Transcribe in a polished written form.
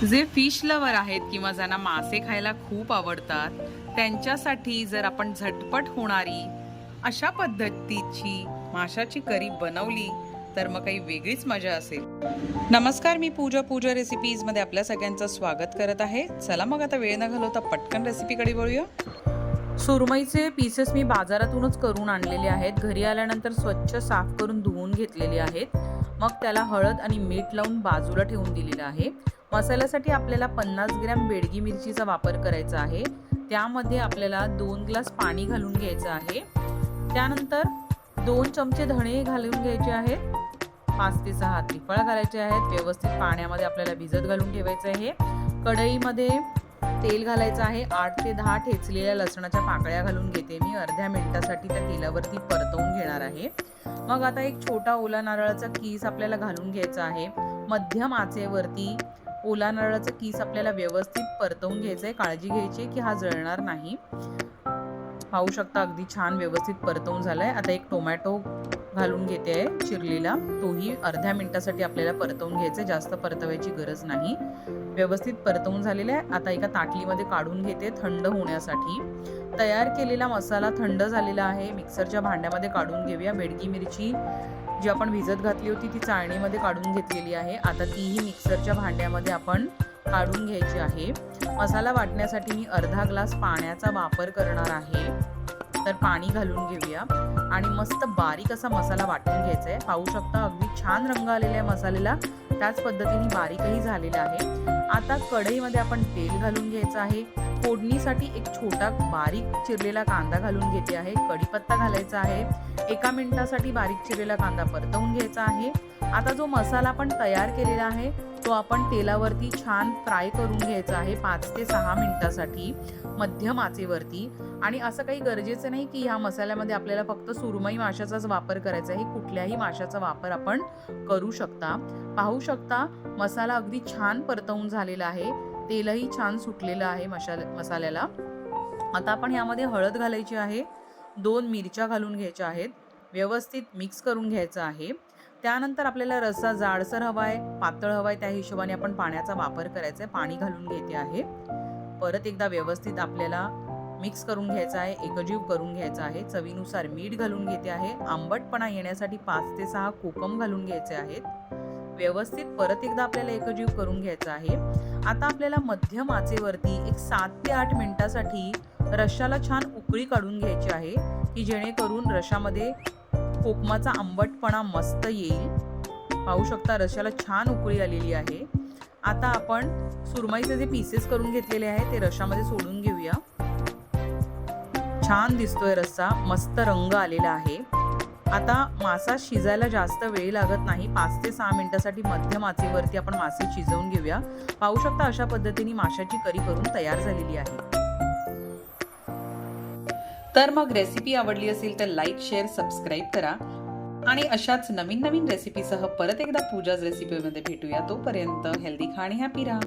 जे fish lover आहेत किंवा ज्यांना मासे खायला खूप आवडतात त्यांच्यासाठी जर आपण झटपट होणारी अशा पद्धतीची माशाची करी बनवली तर मग काही वेगळीच मजा असेल। नमस्कार, मी पूजा रेसिपीजमध्ये आपल्या सगळ्यांचं स्वागत करत आहे। चला मग आता वेळ न घालवता पटकन रेसिपीकडे वळूया। सुरमईचे पीसेस मी बाजारातूनच करून आणलेले आहेत। घरी आल्यानंतर स्वच्छ साफ करून धुवून घेतलेले आहेत। मग त्याला हळद आणि मीठ लावून बाजूला ठेवून दिलेलं आहे। मसाल्यासाठी आपल्याला 50 ग्रॅम बेडगी मिरचीचा वापर करायचा आहे। त्यामध्ये आपल्याला 2 ग्लास पाणी घालून घ्यायचं आहे। त्यानंतर 2 चमचे धणे घालून घ्यायचे आहेत। 5 ते 6 त्रिफळ घालायचे आहेत। व्यवस्थित पाण्यामध्ये आपल्याला भिजत घालून ठेवायचं आहे। कढईमध्ये तेल घालायचं आहे। 8 ते 10 ठेचलेल्या लसणाच्या पाकळ्या घालून घेते मी। अर्ध्या मिनिटासाठी त्या तेलावरती परतवून घेणार आहे। मग आता एक छोटा ओला नारळाचा कीस आपल्याला घालून घ्यायचा आहे। मध्यम आचेवरती ओला नारळाचा कीस आपल्याला व्यवस्थित परतवून घ्यायचा आहे। काळजी घ्यायची की हा जळणार नाही। पाहू शकता अगदी छान व्यवस्थित परतवून झालाय। आता एक टोमॅटो घालून घेते आहे चिरलेला, तोही अर्ध्या मिनिटासाठी आपल्याला परतवून घ्यायचा, जास्त परतवायची गरज नाही। व्यवस्थित परतवून झालेला आहे। आता एका ताटलीमध्ये काढून घेते थंड होण्यासाठी। तयार केलेला मसाला थंड झालेला आहे, मिक्सरच्या भांड्यामध्ये काढून घेऊया। बेडगी मिरची जी आपण भिजत घातली होती ती चाळणीमध्ये काढून घेतलेली आहे। आता तीही मिक्सरच्या भांड्यामध्ये आपण काढून घ्यायची आहे। मसाला वाटण्यासाठी मी अर्धा ग्लास पाण्याचा वापर करणार आहे। तर पाणी घालून घेऊया आणि मस्त बारीक असा मसाला वाटून घ्यायचा आहे। पाहू शकता अगदी छान रंग आलेला आहे मसाल्याला, त्याच पद्धतीने बारीकही झालेला आहे। आता कढईमध्ये आपण तेल घालून घ्यायचं आहे। फोडणीसाठी एक छोटा बारीक चिरलेला कांदा घालून घेते आहे। कढीपत्ता घालायचा आहे। 1 मिनिटासाठी बारीक चिरलेला कांदा परतवून घ्यायचा आहे। आता जो मसाला आपण तयार केलेला आहे तो आपण तेलावरती छान फ्राय करून घ्यायचा आहे 5 ते 6 मिनिटासाठी मध्यम आचेवरती। आणि असं काही गरजेचं नाही की ह्या मसाल्यामध्ये आपल्याला फक्त सुरमई माशाचाच वापर करायचा आहे, कुठल्याही माशाचा वापर आपण करू शकता। पाहू शकता मसाला अगदी छान परतवून झालेला आहे, तेलही छान सुटलेलं आहे मसाल्याला। आता आपण यामध्ये हळद घालायची आहे, 2 मिरच्या घालून घ्यायच्या आहेत, व्यवस्थित मिक्स करून घ्यायचं आहे। त्यानंतर आपल्याला रस्सा जाडसर हवाय पातळ हवाय त्या हिशोबाने आपण पाण्याचा वापर करायचा आहे। पाणी घालून घेते आहे। परत एकदा व्यवस्थित आपल्याला मिक्स करून घ्यायचा आहे, एकजीव करून घ्यायचा आहे। चवीनुसार मीठ घालून घेते आहे। आंबटपणा येण्यासाठी 5 ते 6 कोकम घालून घ्यायचे आहेत। व्यवस्थित परत एकदा आपल्याला एकजीव करून घ्यायचा आहे। आता आपल्याला मध्यम आचेवरती एक 7 ते 8 मिनिटासाठी रश्शाला छान उकळी काढून घ्यायची आहे, की जेणेकरून रश्शामध्ये कोकमाचा आंबटपणा मस्त येईल। पाहू शकता रश्शाला छान उकळी आलेली आहे। आता आपण सुरमईचे जे पीसेस करून घेतलेले आहे ते रश्शामध्ये सोडून घेऊया। छान दिसतोय रस्सा, मस्त रंग आलेला आहे। आता मासा शिजायला जास्त वेळ लागत नाही, 5 ते 6 मिनिटासाठी मध्यम आचेवरती आपण मासे शिजवून घेऊया। पाहू शकता अशा पद्धतीने माशाची करी करून तयार झालेली आहे। तर मग रेसिपी आवडली असेल तर लाईक, शेअर, सबस्क्राईब करा आणि अशाच नवीन रेसिपीसह परत एकदा पूजाच रेसिपीमध्ये भेटूया। तोपर्यंत हेल्दी खा आणि हॅपी राहा।